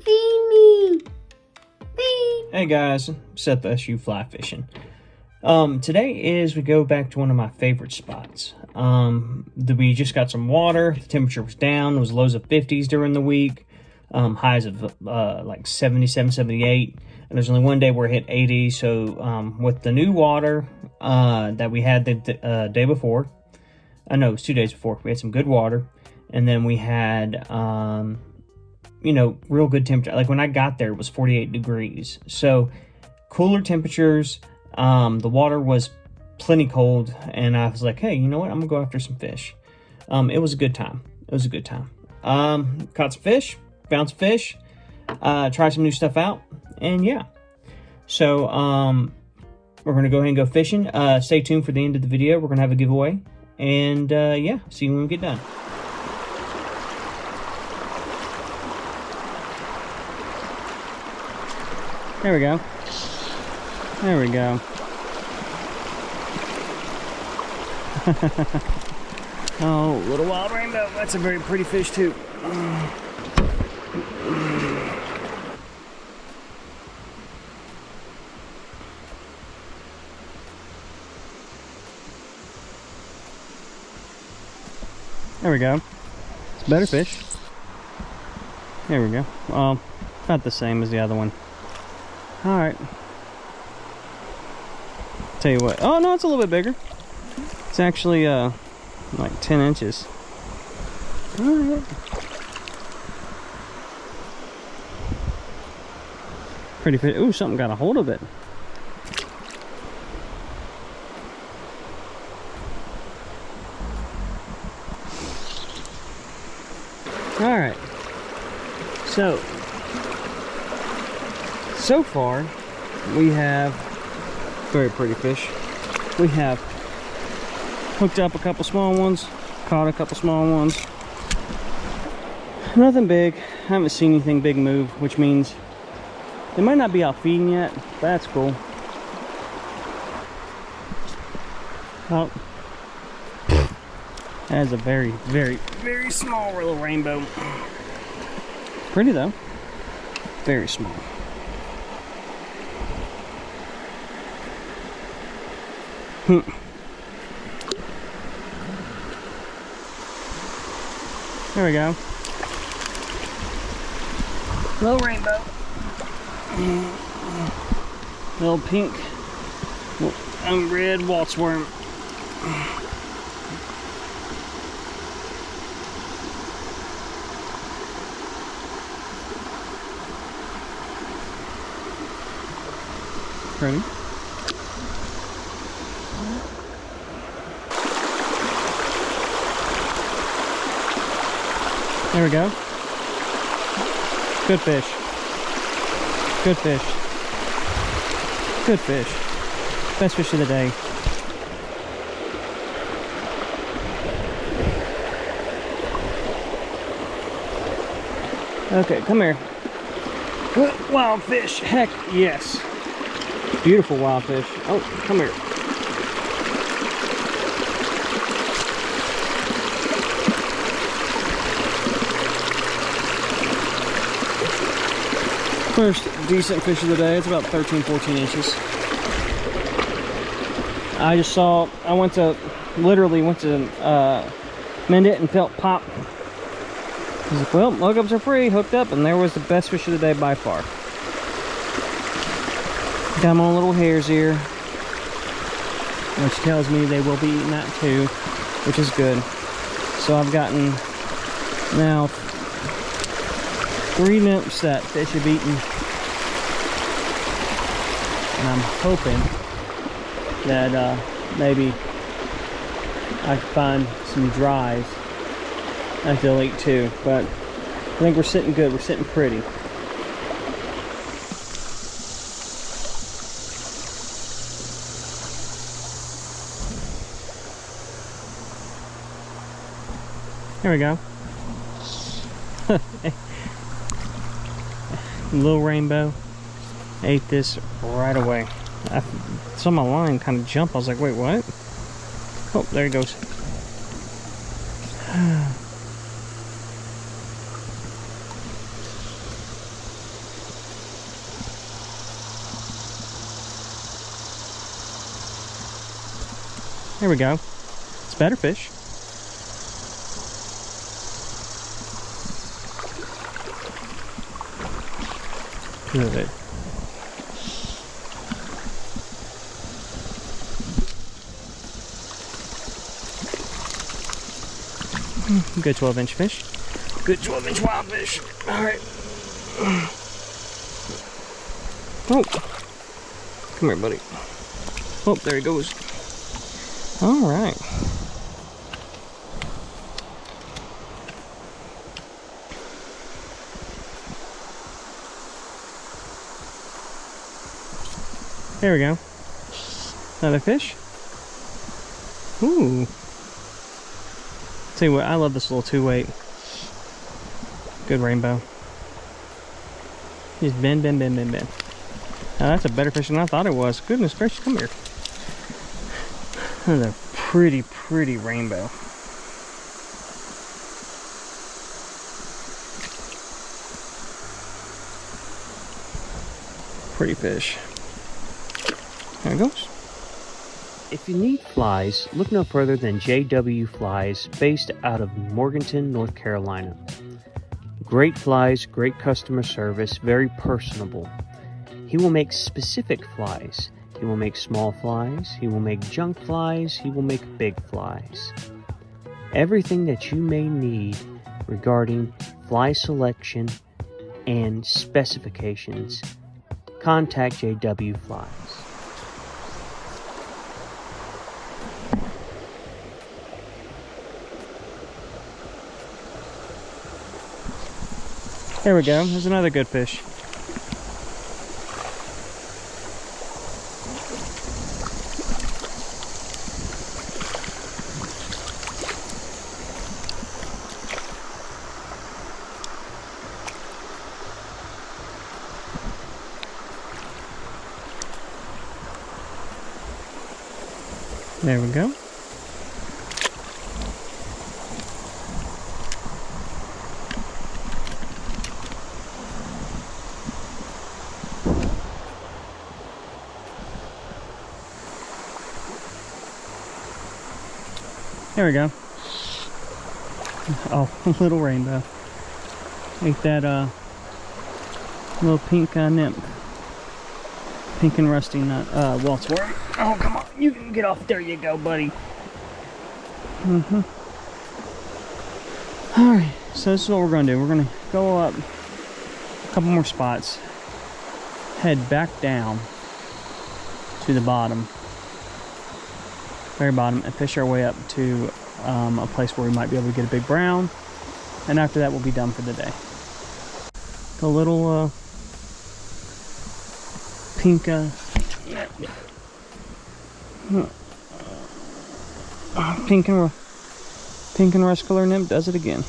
Feed me. Feed. Hey guys, Seth SU Fly Fishing. Today we go back to one of my favorite spots. We just got some water. The temperature was down. It was lows of 50s during the week. Highs of like 77, 78. And there's only one day where it hit 80. So with the new water that we had the day before, no, it was 2 days before. We had some good water. And then we had, real good temperature. Like when I got there, it was 48 degrees. So cooler temperatures. The water was plenty cold. And I was like, hey, you know what? I'm going to go after some fish. It was a good time. Caught some fish, found some fish, tried some new stuff out. And yeah. So we're going to go ahead and go fishing. Stay tuned for the end of the video. We're going to have a giveaway. And yeah, see you when we get done. There we go. There we go. Oh, little wild rainbow. That's a very pretty fish too. There we go. It's a better fish. There we go. Not the same as the other one. Alright. Tell you what. Oh, no, it's a little bit bigger. It's actually, like 10 inches. Alright. Pretty fish. Ooh, something got a hold of it. Alright. So far, we have very pretty fish. We have hooked up a couple small ones, caught a couple small ones. Nothing big. I haven't seen anything big move, which means they might not be out feeding yet. That's cool. Oh, that is a very, very, very small little rainbow. Pretty though. Very small. There we go. Little rainbow. Little pink. Red waltz worm. Pretty. There we go. Good fish. Good fish. Good fish. Best fish of the day. Okay, come here. Wild fish. Heck yes. Beautiful wild fish. Oh, come here. First decent fish of the day. It's about 13, 14 inches. I literally went to mend it and felt pop. I was like, well, hookups are free, hooked up, and there was the best fish of the day by far. Got my own little hare's ear, which tells me they will be eating that too, which is good. So I've gotten now 3 nymphs that fish have eaten, and I'm hoping that maybe I can find some dries that they'll eat too. But I think we're sitting good. We're sitting pretty. There we go. Little rainbow ate this right away. I saw my line kind of jump. I was like, wait, what? Oh, there he goes. There we go. It's better fish. Good. Good 12-inch fish. Good 12-inch wild fish. All right. Oh, come here, buddy. Oh, there he goes. All right. There we go. Another fish. Ooh. Tell you what, I love this little 2-weight. Good rainbow. Just bend, bend, bend, bend, bend. Now that's a better fish than I thought it was. Goodness gracious, come here. Another pretty, pretty rainbow. Pretty fish. There it goes. If you need flies, look no further than JW Flies, based out of Morganton, North Carolina. Great flies, great customer service, very personable. He will make specific flies. He will make small flies, he will make junk flies, he will make big flies. Everything that you may need regarding fly selection and specifications, contact JW Flies. There we go, there's another good fish. There we go. There we go. Oh, a little rainbow. Ain't that little pink nymph. Pink and rusty nut, Waltzworth. Oh, come on. You can get off. There you go, buddy. Alright, so this is what we're going to do. We're going to go up a couple more spots. Head back down to the bottom. Very bottom. And fish our way up to a place where we might be able to get a big brown. And after that, we'll be done for the day. The little pink pink and rust color nymph does it again.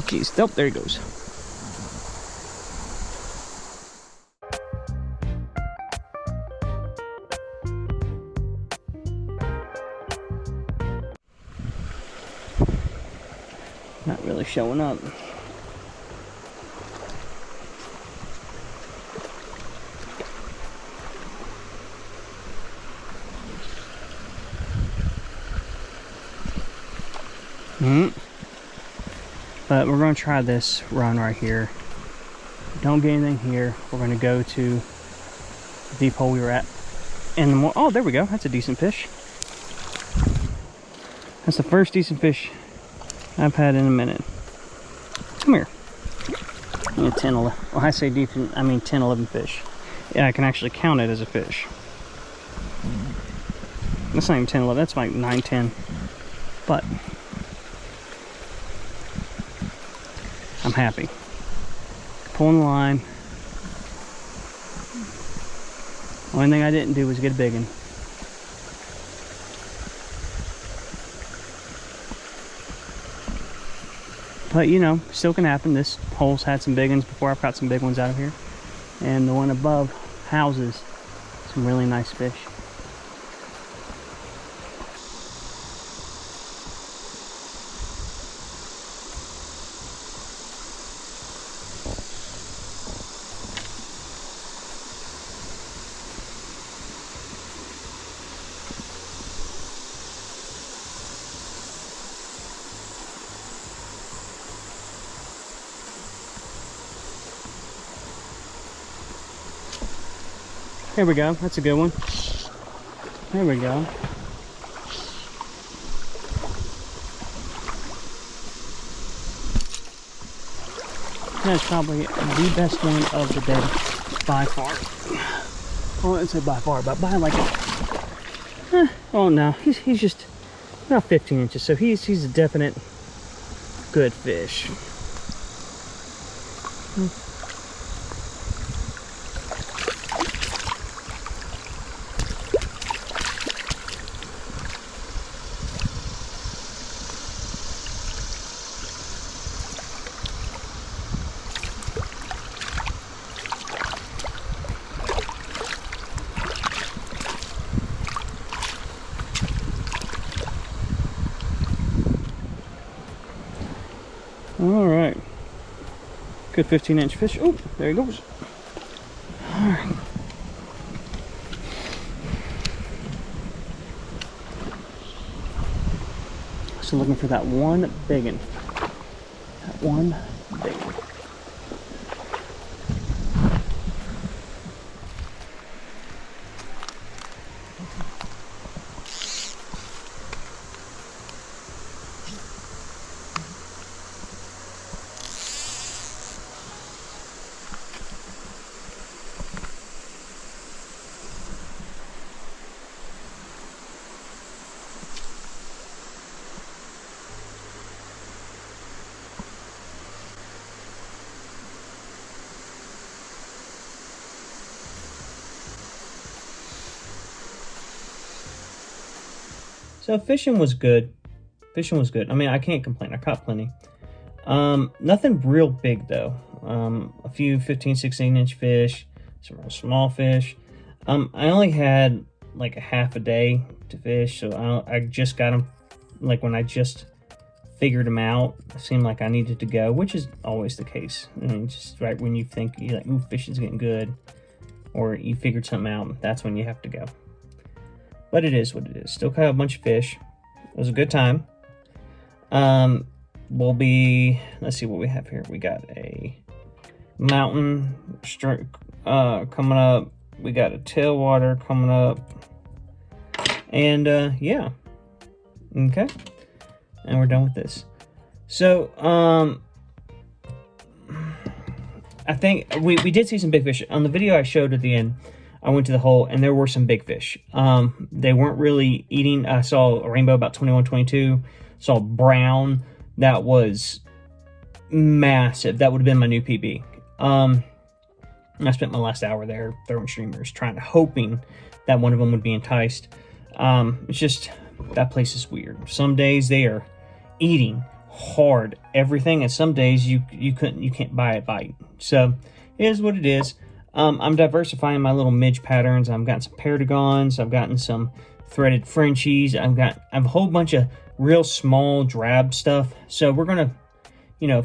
Jeez, oh, there he goes. Not really showing up. But we're going to try this run right here. Don't get anything here. We're going to go to the deep hole we were at. And oh, there we go. That's a decent fish. That's the first decent fish I've had in a minute. Come here. Yeah, 10, 11. Well, I say decent, I mean 10, 11 fish. Yeah, I can actually count it as a fish. That's not even 10, 11. That's like 9, 10. But I'm happy. Pulling the line. Only thing I didn't do was get a big one. But you know, still can happen. This hole's had some big ones before. I've got some big ones out of here. And the one above houses some really nice fish. Here we go. That's a good one. There we go. That's probably the best one of the day by far. I wouldn't say by far, but by like oh no, he's just about 15 inches, so he's a definite good fish. All right, good 15-inch fish. Oh, there he goes. All right. So looking for that one big one. That one big one. So fishing was good. Fishing was good. I mean, I can't complain. I caught plenty. Nothing real big though. A few 15, 16-inch fish, some real small fish. I only had like a half a day to fish, so I just got them like when I just figured them out. It seemed like I needed to go, which is always the case. I mean, just right when you think you're like, ooh, fishing's getting good, or you figured something out, that's when you have to go. But it is what it is. Still caught a bunch of fish. It was a good time. We'll be, let's see what we have here. We got a mountain coming up. We got a tailwater coming up. And yeah. Okay. And we're done with this. So, I think we did see some big fish. On the video I showed at the end, I went to the hole and there were some big fish. They weren't really eating. I saw a rainbow about 21, 22. Saw brown that was massive. That would have been my new PB. I spent my last hour there throwing streamers, hoping that one of them would be enticed. It's just, that place is weird. Some days they are eating hard everything, and some days you can't buy a bite. So it is what it is. I'm diversifying my little midge patterns. I've gotten some Paradagons. I've gotten some threaded Frenchies. I've a whole bunch of real small drab stuff. So we're gonna,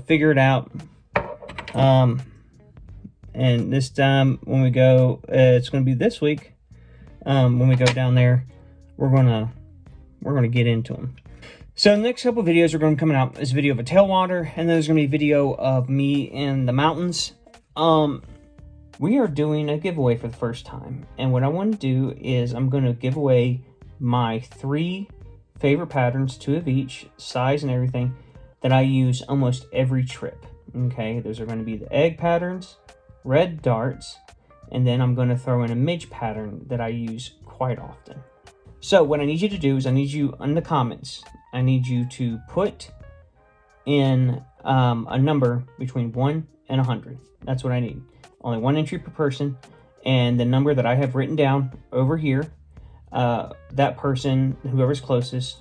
figure it out. And this time when we go, it's gonna be this week. When we go down there, we're gonna get into them. So the next couple of videos are going to be coming out is a video of a tailwater, and then there's going to be a video of me in the mountains. We are doing a giveaway for the first time, and what I want to do is I'm going to give away my 3 favorite patterns, 2 of each, size and everything, that I use almost every trip. Okay, those are going to be the egg patterns, red darts, and then I'm going to throw in a midge pattern that I use quite often. So what I need you to do is I need you in the comments, I need you to put in a number between 1 and 100. That's what I need. Only 1 entry per person, and the number that I have written down over here, that person, whoever's closest,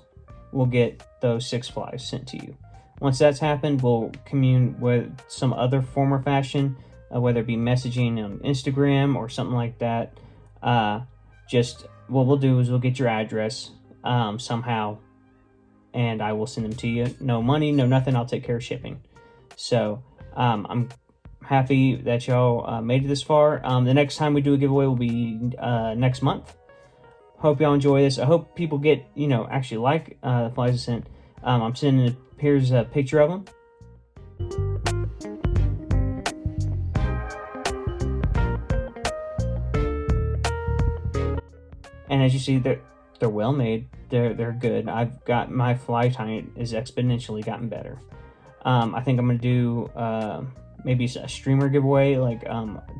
will get those 6 flies sent to you. Once that's happened, we'll commune with some other form or fashion, whether it be messaging on Instagram or something like that. Just what we'll do is we'll get your address somehow, and I will send them to you. No money, no nothing. I'll take care of shipping. So I'm happy that y'all made it this far. The next time we do a giveaway will be next month. Hope y'all enjoy this. I hope people get, actually like the flies I sent. I'm sending, here's a picture of them. And as you see, they're well made. They're good. I've got my fly tying is exponentially gotten better. I think I'm gonna do maybe a streamer giveaway, like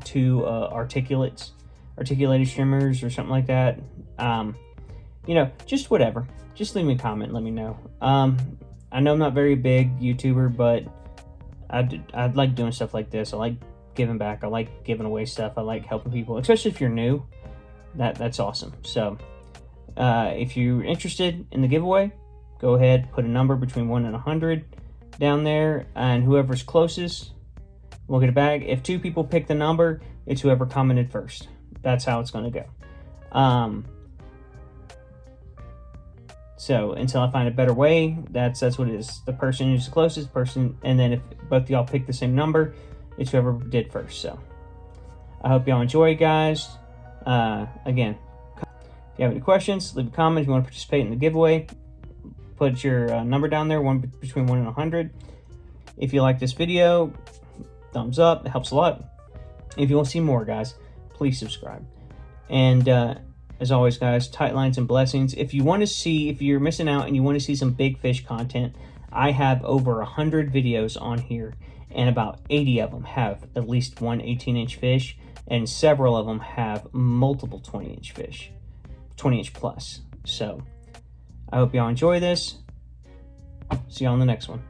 2 articulated streamers or something like that. You know, just whatever. Just leave me a comment. Let me know. I know I'm not very big YouTuber, but I like doing stuff like this. I like giving back. I like giving away stuff. I like helping people, especially if you're new. That's awesome. So if you're interested in the giveaway, go ahead, put a number between 1 and 100 down there, and whoever's closest will get a bag. If 2 people pick the number, it's whoever commented first. That's how it's going to go. So until I find a better way, that's what it is. The person who's the closest person, and then if both of y'all pick the same number, it's whoever did first. So I hope y'all enjoy, guys. Again, if you have any questions, leave a comment. If you want to participate in the giveaway, put your number down there, between 1 and 100. If you like this video, thumbs up. It helps a lot. If you want to see more, guys, please subscribe. And as always, guys, tight lines and blessings. If you're missing out and you want to see some big fish content, I have over 100 videos on here, and about 80 of them have at least one 18-inch fish, and several of them have multiple 20-inch fish, 20-inch plus. So I hope y'all enjoy this. See y'all on the next one.